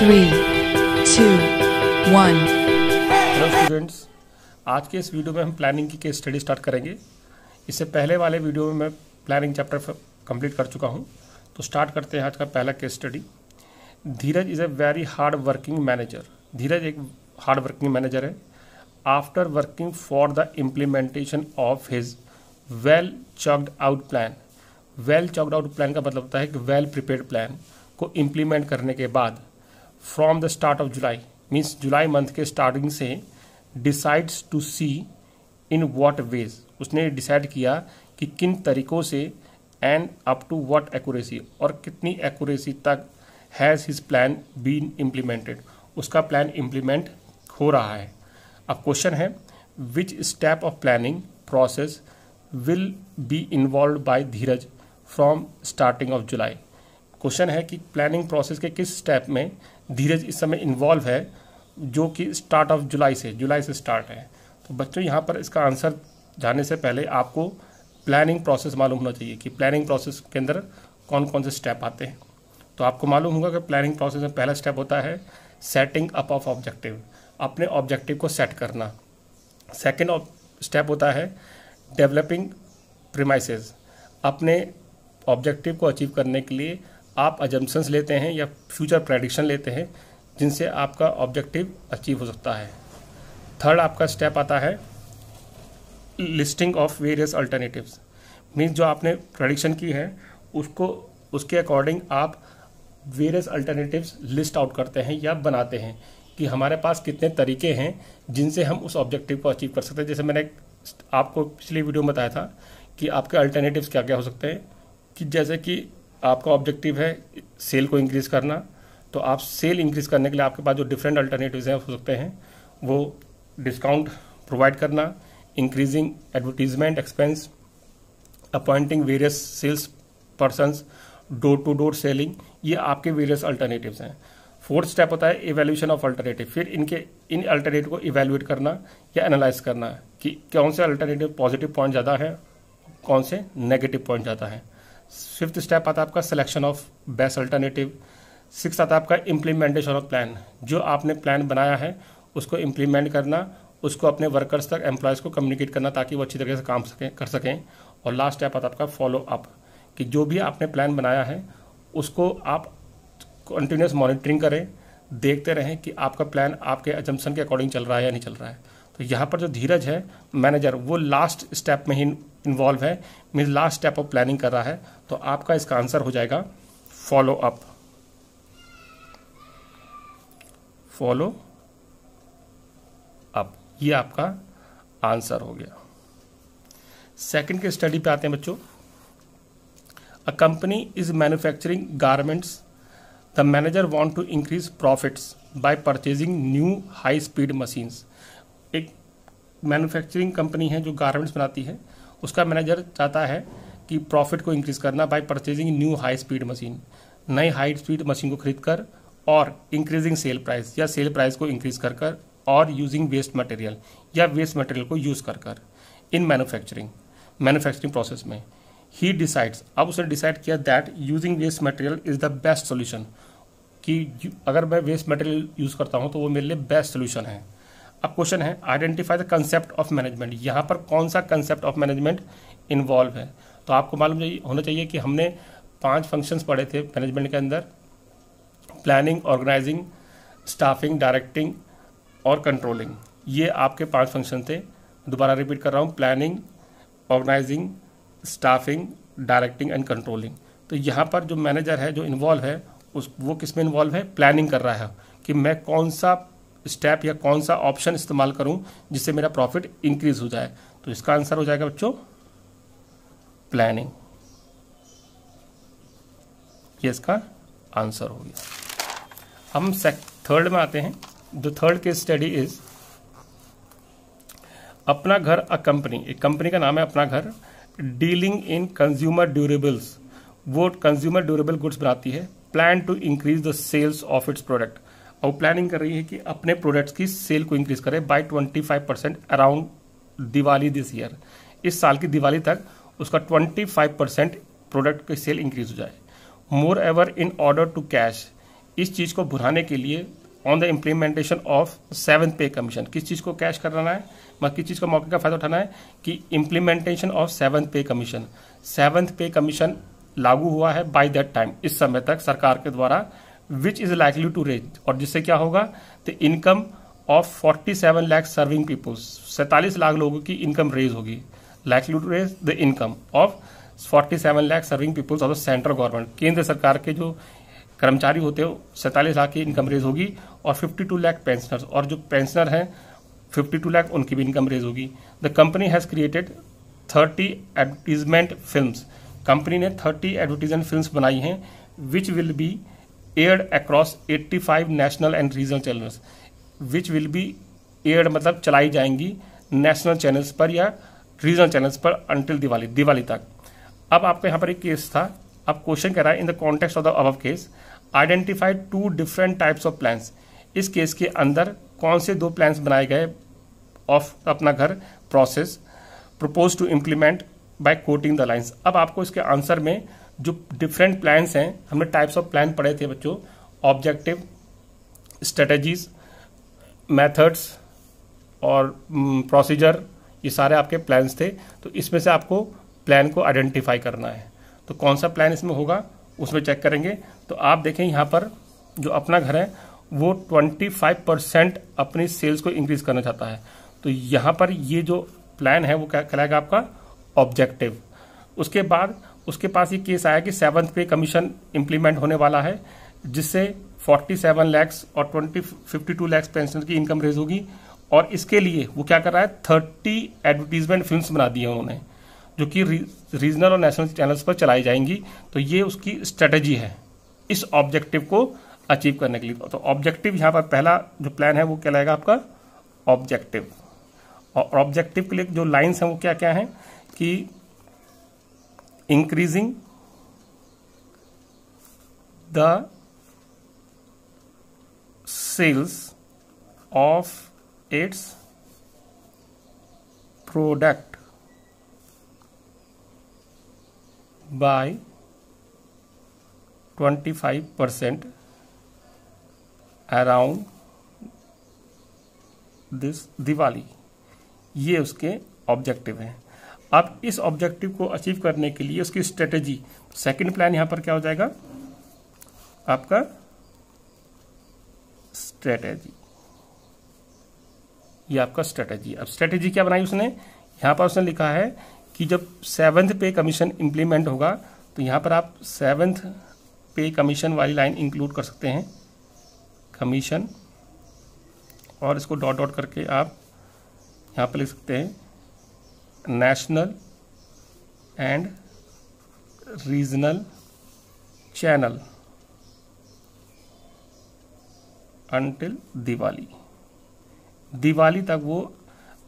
3, 2, 1। Hello students, आज के इस वीडियो में हम प्लानिंग की केस स्टडी स्टार्ट करेंगे। इससे पहले वाले वीडियो में मैं प्लानिंग चैप्टर कंप्लीट कर चुका हूं। तो स्टार्ट करते हैं आज का पहला case study. Dheeraj is a very hard working manager. Dheeraj एक हार्ड वर्किंग मैनेजर है। After working for the implementation of his well chalked out plan. Well chalked out plan का मतलब होता है कि वेल प्रिपेयर्ड प्लान को इम्प्लीमेंट करने के बाद from the start of July means July month के स्टार्टिंग से decides to see in what ways, उसने डिसाइड किया कि किन तरीकों से end up to what accuracy, और कितनी एक्यूरेसी तक has his plan been implemented, उसका प्लान इम्प्लीमेंट हो रहा है। अब क्वेश्चन है which step of planning process will be involve by Dheeraj from starting of July. Question है कि प्लानिंग प्रोसेस के किस स्टेप में धीरज इस समय इन्वॉल्व है, जो कि स्टार्ट ऑफ जुलाई से स्टार्ट है। तो बच्चों यहाँ पर इसका आंसर जाने से पहले आपको प्लानिंग प्रोसेस मालूम होना चाहिए कि प्लानिंग प्रोसेस के अंदर कौन कौन से स्टेप आते हैं। तो आपको मालूम होगा कि प्लानिंग प्रोसेस में पहला स्टेप होता है सेटिंग अप ऑफ ऑब्जेक्टिव, अपने ऑब्जेक्टिव को सेट करना। सेकेंड स्टेप होता है डेवलपिंग प्रीमाइसेस, अपने ऑब्जेक्टिव को अचीव करने के लिए आप अजम्पशंस लेते हैं या फ्यूचर प्रेडिक्शन लेते हैं जिनसे आपका ऑब्जेक्टिव अचीव हो सकता है। थर्ड आपका स्टेप आता है listing of various alternatives, means जो आपने प्रेडिक्शन की है उसको उसके अकॉर्डिंग आप वेरियस अल्टरनेटिव्स लिस्ट आउट करते हैं या बनाते हैं कि हमारे पास कितने तरीके हैं जिनसे हम उस ऑब्जेक्टिव को अचीव कर सकते हैं। जैसे मैंने आपको पिछली वीडियो में बताया था कि आपके अल्टरनेटिव्स क्या क्या हो सकते हैं, कि जैसे कि आपका ऑब्जेक्टिव है सेल को इंक्रीज़ करना, तो आप सेल इंक्रीज़ करने के लिए आपके पास जो डिफरेंट अल्टरनेटिव्स हैं हो सकते हैं वो डिस्काउंट प्रोवाइड करना, increasing advertisement expense, appointing various sales persons, door to door selling, ये आपके वेरियस अल्टरनेटिव्स हैं। फोर्थ स्टेप होता है इवैल्यूएशन ऑफ अल्टरनेटिव, फिर इन अल्टरनेटिव को इवैल्यूएट करना या एनालाइज करना कि कौन से अल्टरनेटिव पॉजिटिव पॉइंट ज़्यादा है, कौन से नेगेटिव पॉइंट ज़्यादा है। फिफ्थ स्टेप आता है आपका selection of best alternative. Six आता है आपका इम्प्लीमेंटेशन ऑफ प्लान, जो आपने प्लान बनाया है उसको इम्प्लीमेंट करना, उसको अपने वर्कर्स तक एम्प्लॉयज़ को कम्युनिकेट करना ताकि वो अच्छी तरीके से काम कर सकें। और लास्ट स्टेप आता है आपका फॉलो अप, कि जो भी आपने प्लान बनाया है उसको आप कंटिन्यूस मॉनिटरिंग करें, देखते रहें कि आपका प्लान आपके अजम्पशन के अकॉर्डिंग चल रहा है या नहीं चल रहा है। तो यहाँ पर जो धीरज है मैनेजर, वो लास्ट स्टेप में ही इन्वॉल्व है, means last step of planning कर रहा है। तो आपका इसका आंसर हो जाएगा फॉलो अप। फॉलो अप, ये आपका आंसर हो गया। सेकंड के स्टडी पे आते हैं बच्चों। A company is manufacturing garments, the manager want to increase profits by purchasing new high speed machines. एक मैन्युफैक्चरिंग कंपनी है जो गारमेंट्स बनाती है, उसका मैनेजर चाहता है कि प्रॉफिट को इंक्रीज करना bye purchasing new high speed machine, नई हाई स्पीड मशीन को खरीद कर, और इंक्रीजिंग सेल प्राइस या सेल प्राइस को इंक्रीज कर कर, और यूजिंग वेस्ट मटेरियल या वेस्ट मटेरियल को यूज़ कर कर इन मैन्युफैक्चरिंग प्रोसेस में। ही डिसाइड्स, अब उसने डिसाइड किया that using waste material is the best solution, कि अगर मैं वेस्ट मटेरियल यूज़ करता हूँ तो वो मेरे लिए बेस्ट सोल्यूशन है। अब क्वेश्चन है identify the concept of management, यहाँ पर कौन सा कंसेप्ट ऑफ मैनेजमेंट इन्वॉल्व है। तो आपको मालूम होना चाहिए कि हमने 5 फंक्शंस पढ़े थे मैनेजमेंट के अंदर, प्लानिंग, ऑर्गेनाइजिंग, स्टाफिंग, डायरेक्टिंग और कंट्रोलिंग। ये आपके 5 फंक्शन थे। दोबारा रिपीट कर रहा हूँ, planning, organising, staffing, directing and controlling. तो यहाँ पर जो मैनेजर है जो इन्वॉल्व है वो किस में इन्वॉल्व है, प्लानिंग कर रहा है कि मैं कौन सा स्टेप या कौन सा ऑप्शन इस्तेमाल करूं जिससे मेरा प्रॉफिट इंक्रीज हो जाए। तो इसका आंसर हो जाएगा बच्चों प्लानिंग, ये इसका आंसर हो गया। हम थर्ड में आते हैं। जो थर्ड केस स्टडी इज अपना घर अ कंपनी, एक कंपनी का नाम है Apna Ghar, dealing in consumer durables, वो कंज्यूमर ड्यूरेबल गुड्स बनाती है, plan to increase the sales of its product, और प्लानिंग कर रही है कि अपने प्रोडक्ट्स की सेल को इंक्रीज करे by 25% around Diwali this year, इस साल की दिवाली तक उसका 25% प्रोडक्ट की सेल इंक्रीज हो जाए। Moreover in order to cash इस चीज़ को भुनाने के लिए on the implementation of 7th पे कमीशन, किस चीज़ को कैश कराना है, मतलब किस चीज़ का मौके का फायदा उठाना है कि इम्प्लीमेंटेशन ऑफ 7th पे कमीशन। 7th पे कमीशन लागू हुआ है बाय दैट टाइम, इस समय तक सरकार के द्वारा, which is likely to raise, और जिससे क्या होगा, the income of 47 lakh serving peoples, 47 lakh लोगों की इनकम रेज होगी, likely to raise the income of 47 lakh serving peoples of the central government, केंद्र सरकार के जो कर्मचारी होते हैं 47 लाख की इनकम रेज होगी, और 52 लाख पेंशनर्स, और जो पेंशनर हैं 52 लाख, उनकी भी इनकम रेज होगी। The company has created 30 advertisement films, company ने 30 एडवर्टीजमेंट फिल्म्स बनाई हैं, which will be aired across 85 national and regional channels, which will be aired मतलब चलाई जाएंगी नेशनल चैनल्स पर या रीजनल चैनल्स पर अंटिल दिवाली तक। अब आपको यहाँ पर एक केस था, अब क्वेश्चन कह रहा है in the context of the above case identified 2 different types of plans, इस केस के अंदर कौन से 2 प्लान्स बनाए गए of Apna Ghar process propose to implement by quoting the lines. अब आपको इसके आंसर में जो डिफरेंट प्लान्स हैं, हमने टाइप्स ऑफ प्लान पढ़े थे बच्चों, ऑब्जेक्टिव, स्ट्रेटेजीज, मेथड्स और प्रोसीजर, ये सारे आपके प्लान्स थे। तो इसमें से आपको प्लान को आइडेंटिफाई करना है, तो कौन सा प्लान इसमें होगा उसमें चेक करेंगे। तो आप देखें यहाँ पर जो अपना घर है वो 25% अपनी सेल्स को इंक्रीज करना चाहता है, तो यहाँ पर ये जो प्लान है वो क्या कहलाएगा, आपका ऑब्जेक्टिव। उसके बाद उसके पास ये केस आया कि 7th पे कमीशन इंप्लीमेंट होने वाला है, जिससे 47 लैक्स और 52 लैक्स पेंशनर की इनकम रेज होगी, और इसके लिए वो क्या कर रहा है, 30 एडवर्टीजमेंट फिल्म्स बना दी है उन्होंने, जो कि रीजनल और नेशनल चैनल्स पर चलाई जाएंगी। तो ये उसकी स्ट्रेटेजी है इस ऑब्जेक्टिव को अचीव करने के लिए। तो ऑब्जेक्टिव यहाँ पर पहला जो प्लान है वो कहलाएगा आपका ऑब्जेक्टिव, और ऑब्जेक्टिव के लिए जो लाइन्स हैं वो क्या क्या हैं कि increasing the sales of its product by 25% around this Diwali, ये उसके ऑब्जेक्टिव हैं। अब इस ऑब्जेक्टिव को अचीव करने के लिए उसकी स्ट्रेटेजी, सेकंड प्लान यहां पर क्या हो जाएगा आपका, स्ट्रेटेजी, ये आपका स्ट्रेटेजी। अब स्ट्रेटेजी क्या बनाई उसने, यहां पर उसने लिखा है कि जब 7th पे कमीशन इंप्लीमेंट होगा, तो यहाँ पर आप 7th पे कमीशन वाली लाइन इंक्लूड कर सकते हैं, कमीशन, और इसको डॉट डॉट करके आप यहाँ पर लिख सकते हैं national and regional channel until Diwali तक वो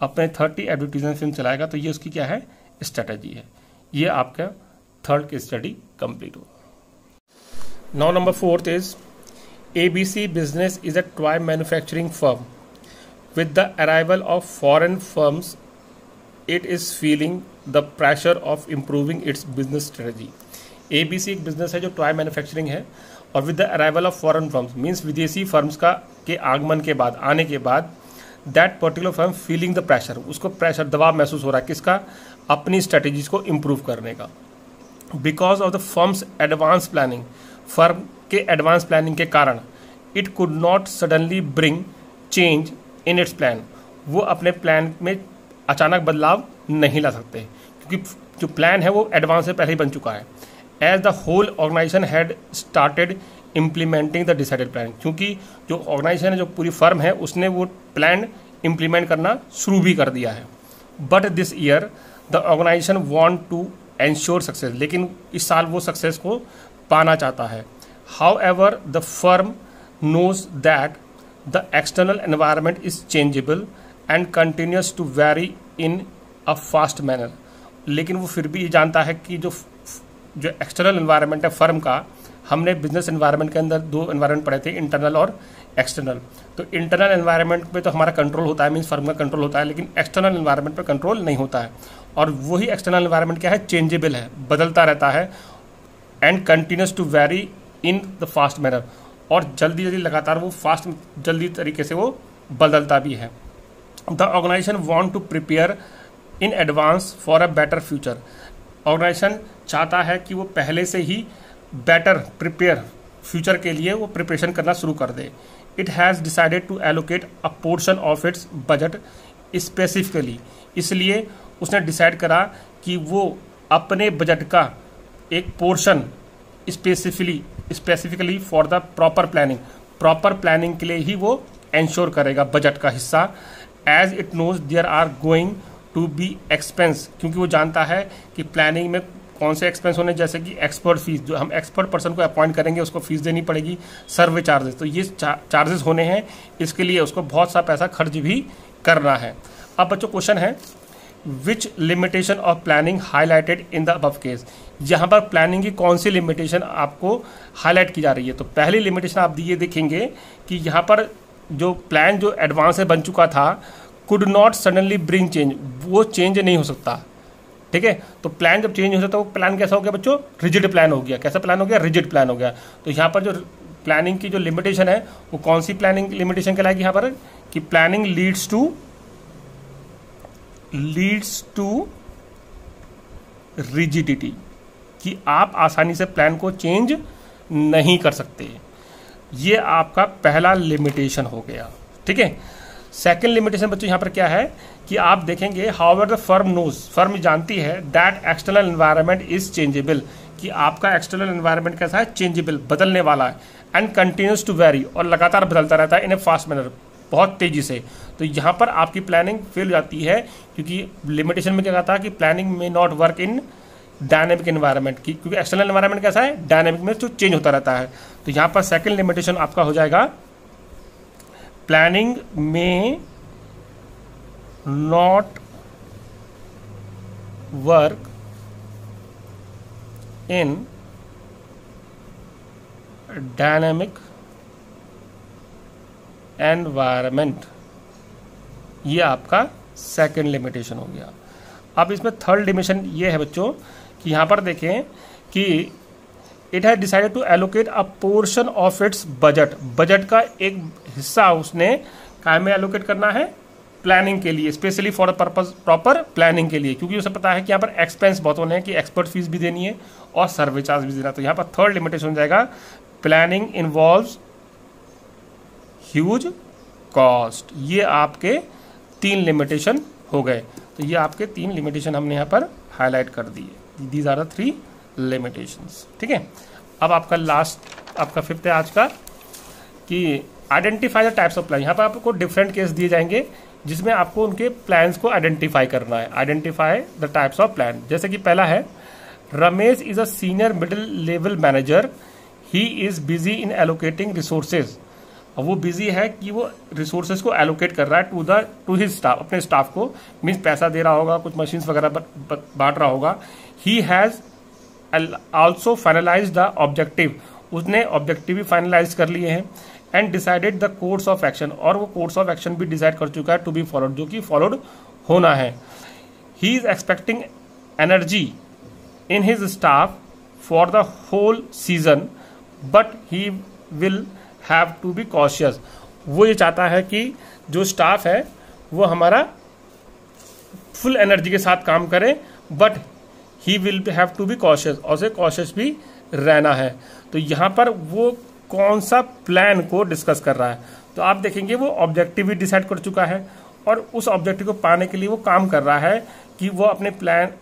अपने 30 एडवर्टीजमेंट फिल्म चलाएगा। तो ये उसकी क्या है, स्ट्रेटेजी है। ये आपका 3rd केस स्टडी कंप्लीट हो। Now number 4th is ABC business is a toy manufacturing firm with the arrival of foreign firms it is feeling the pressure of improving it's business strategy. ABC एक business है जो toy manufacturing है, और with the arrival of foreign firms means विदेशी firms का के आगमन के बाद, आने के बाद, that particular firm feeling the pressure, उसको प्रेशर, दबाव महसूस हो रहा है, किसका, अपनी स्ट्रेटेजीज को इम्प्रूव करने का। Because of the firms advance planning, firm के एडवांस प्लानिंग के कारण, it could not suddenly bring change in its plan, वो अपने प्लान में अचानक बदलाव नहीं ला सकते, क्योंकि जो प्लान है वो एडवांस से पहले ही बन चुका है। As the whole organisation had started implementing the decided plan, क्योंकि जो ऑर्गेनाइजेशन है, जो पूरी फर्म है, उसने वो प्लान इम्प्लीमेंट करना शुरू भी कर दिया है। But this year the organisation want to ensure success, लेकिन इस साल वो सक्सेस को पाना चाहता है। However the firm knows that the external environment is changeable and continues to vary in a fast manner, लेकिन वो फिर भी ये जानता है कि जो एक्सटर्नल एनवायरमेंट है फर्म का, हमने बिजनेस एनवायरनमेंट के अंदर 2 एनवायरनमेंट पढ़े थे, इंटरनल और एक्सटर्नल। तो इंटरनल एनवायरनमेंट पे तो हमारा कंट्रोल होता है, मीन्स फर्म का कंट्रोल होता है, लेकिन एक्सटर्नल एनवायरनमेंट पे कंट्रोल नहीं होता है। और वही एक्सटर्नल एनवायरनमेंट क्या है, चेंजेबल है, बदलता रहता है, and continues to vary in the fast manner, और जल्दी जल्दी लगातार वो फास्ट जल्दी तरीके से वो बदलता भी है। The organisation want to prepare in advance for a better future. Organisation चाहता है कि वो पहले से ही बेटर प्रिपेयर फ्यूचर के लिए वो प्रिपरेशन करना शुरू कर दे। It has decided to allocate a portion of its budget specifically, इसलिए उसने डिसाइड करा कि वो अपने बजट का एक portion specifically for the proper planning के लिए ही वो इंश्योर करेगा बजट का हिस्सा। As it knows there are going to be expense, क्योंकि वो जानता है कि प्लानिंग में कौन से एक्सपेंस होने, जैसे कि एक्सपर्ट फीस, जो हम एक्सपर्ट पर्सन को अपॉइंट करेंगे उसको फीस देनी पड़ेगी, सर्वे चार्जेस, तो ये चार्जेस होने हैं, इसके लिए उसको बहुत सा पैसा खर्च भी करना है। अब बच्चों क्वेश्चन है, which limitation of planning highlighted in the above case. यहाँ पर प्लानिंग की कौन सी लिमिटेशन आपको हाईलाइट की जा रही है। तो पहली लिमिटेशन आप ये देखेंगे कि यहाँ पर जो प्लान जो एडवांस में बन चुका था, could not suddenly bring change, वो चेंज नहीं हो सकता। ठीक है, तो प्लान जब चेंज हो सकता है वो प्लान कैसा हो गया बच्चों, रिजिड प्लान हो गया। कैसा प्लान हो गया, रिजिड प्लान हो गया। तो यहाँ पर जो प्लानिंग की जो लिमिटेशन है वो कौन सी प्लानिंग लिमिटेशन कहलाएगी यहाँ पर, कि प्लानिंग लीड्स टू रिजिडिटी, कि आप आसानी से प्लान को चेंज नहीं कर सकते। ये आपका पहला लिमिटेशन हो गया। ठीक है, सेकंड लिमिटेशन बच्चों यहाँ पर क्या है कि आप देखेंगे, however the firm knows, firm जानती है that external environment is changeable, कि आपका एक्सटर्नल एनवायरनमेंट कैसा है, चेंजेबल, बदलने वाला है, एंड कंटिन्यूज टू वेरी, और लगातार बदलता रहता है इन ए फास्ट मैनर, बहुत तेजी से। तो यहाँ पर आपकी प्लानिंग फेल हो जाती है, क्योंकि लिमिटेशन में क्या कहता है कि प्लानिंग में not work in dynamic environment, क्योंकि एक्सटर्नल एनवायरनमेंट कैसा है, डायनेमिक में जो चेंज होता रहता है। तो यहाँ पर सेकंड लिमिटेशन आपका हो जाएगा, प्लानिंग में not work in dynamic environment, ये आपका सेकंड लिमिटेशन हो गया। अब इसमें थर्ड लिमिटेशन ये है बच्चों कि यहाँ पर देखें कि it has decided to allocate a portion of its budget का एक हिस्सा उसने काय में एलोकेट करना है, प्लानिंग के लिए, specially for the purpose proper planning के लिए, क्योंकि उसे पता है कि यहाँ पर एक्सपेंस बहुत होने हैं, कि एक्सपर्ट फीस भी देनी है और सर्वे चार्ज भी देना। तो यहाँ पर थर्ड लिमिटेशन हो जाएगा, प्लानिंग इन्वॉल्व्स ह्यूज कॉस्ट। ये आपके 3 लिमिटेशन हो गए। तो ये आपके 3 लिमिटेशन हमने यहाँ पर हाईलाइट कर दिए। These are the 3 limitations. ठीक है, अब आपका लास्ट, आपका 5th है आज का, कि identify the types of plan. यहाँ पर आपको डिफरेंट केस दिए जाएंगे जिसमें आपको उनके प्लान्स को आइडेंटिफाई करना है। Identify the types of plan. जैसे कि पहला है, Ramesh is a senior middle level manager, he is busy in allocating resources. अब वो बिजी है कि वो रिसोर्सेज को एलोकेट कर रहा है टू हिज स्टाफ, अपने स्टाफ को, मीन्स पैसा दे रहा होगा, कुछ मशीन्स वगैरह बांट रहा होगा। He has also finalise the objective, उसने ऑब्जेक्टिव भी फाइनलाइज कर लिए हैं, and decided the course of action, और वो कोर्स ऑफ एक्शन भी डिसाइड कर चुका है टू बी फॉलोड, जो कि फॉलोड होना है। He is expecting energy in his staff for the whole season, but he will have to be cautious. वो ये चाहता है कि जो स्टाफ है वो हमारा फुल एनर्जी के साथ काम करे, but he will have to be cautious, और उसे कॉशियस भी रहना है। तो यहाँ पर वो कौन सा प्लान को डिस्कस कर रहा है, तो आप देखेंगे वो ऑब्जेक्टिव भी डिसाइड कर चुका है, और उस ऑब्जेक्टिव को पाने के लिए वो काम कर रहा है कि वो अपने प्लान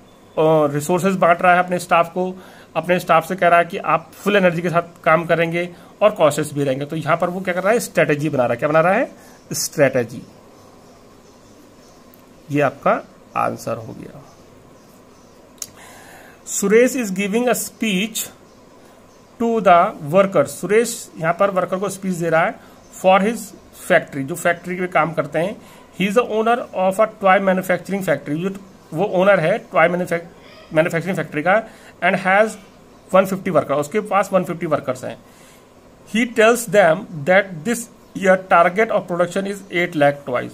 रिसोर्सेज बांट रहा है अपने स्टाफ को, अपने स्टाफ से कह रहा है कि आप फुल एनर्जी के साथ काम करेंगे और कॉशियस भी रहेंगे। तो यहाँ पर वो क्या कर रहा है, स्ट्रेटेजी बना रहा है। क्या बना रहा है, स्ट्रेटेजी। ये आपका आंसर हो गया। Suresh is giving a speech to the worker. Suresh यहाँ पर वर्कर को स्पीच दे रहा है फॉर हिज फैक्ट्री, जो फैक्ट्री में काम करते हैं। He is the owner of a toy manufacturing factory, जो वो ओनर है टॉय मैन्युफैक्चरिंग फैक्ट्री का, एंड हैज 150 वर्कर, उसके पास 150 वर्कर्स हैं। He tells them that this year target of production is 8 lakh toys.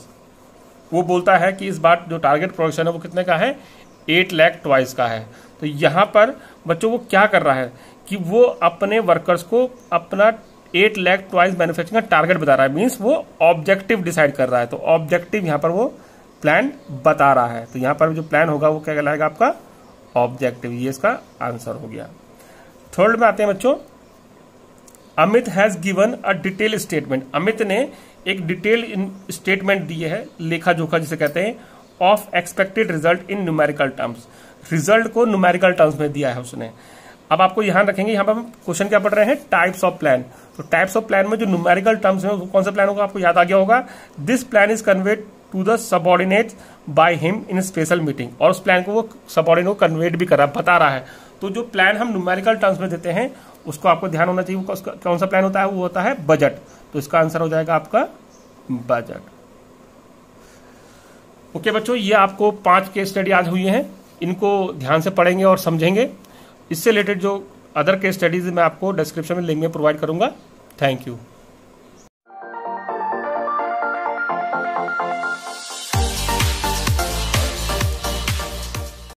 वो बोलता है कि इस बार जो टारगेट प्रोडक्शन है वो कितने का है, 8 लाख टॉयज का है। तो यहाँ पर बच्चों वो क्या कर रहा है कि वो अपने वर्कर्स को अपना 8 लाख टॉयज मैन्युफैक्चरिंग का टारगेट बता रहा है, मीन्स वो ऑब्जेक्टिव डिसाइड कर रहा है। तो ऑब्जेक्टिव यहाँ पर वो प्लान बता रहा है, तो यहाँ पर जो प्लान होगा वो क्या कहलाएगा आपका ऑब्जेक्टिव। ये इसका आंसर हो गया। थर्ड में आते हैं बच्चों, Amit has given a detail statement. Amit ने एक डिटेल स्टेटमेंट दी है, लेखा जोखा जिसे कहते हैं, of expected result in numerical terms. Result को न्यूमेरिकल टर्म्स में दिया है उसने। अब आपको यहां रखेंगे, यहां पर हम क्वेश्चन क्या पढ़ रहे हैं, टाइप्स ऑफ प्लान। तो टाइप्स ऑफ प्लान में जो न्यूमेरिकल टर्म्स में कौन सा प्लान होगा आपको याद आ गया होगा, this plan is conveyed to the subordinate by him in special meeting. और उस प्लान को वो सबऑर्डिनेट को कन्वेट भी कर रहा, बता रहा है। तो जो प्लान हम न्यूमेरिकल टर्म्स में देते हैं उसको आपको ध्यान होना चाहिए, कौन सा प्लान होता है, वो होता है बजट। तो इसका आंसर हो जाएगा आपका बजट। ओके बच्चों, ये आपको 5 केस स्टडी आज हुई हैं, इनको ध्यान से पढ़ेंगे और समझेंगे। इससे रिलेटेड जो अदर केस स्टडीज मैं आपको डिस्क्रिप्शन में लिंक में प्रोवाइड करूंगा। Thank you.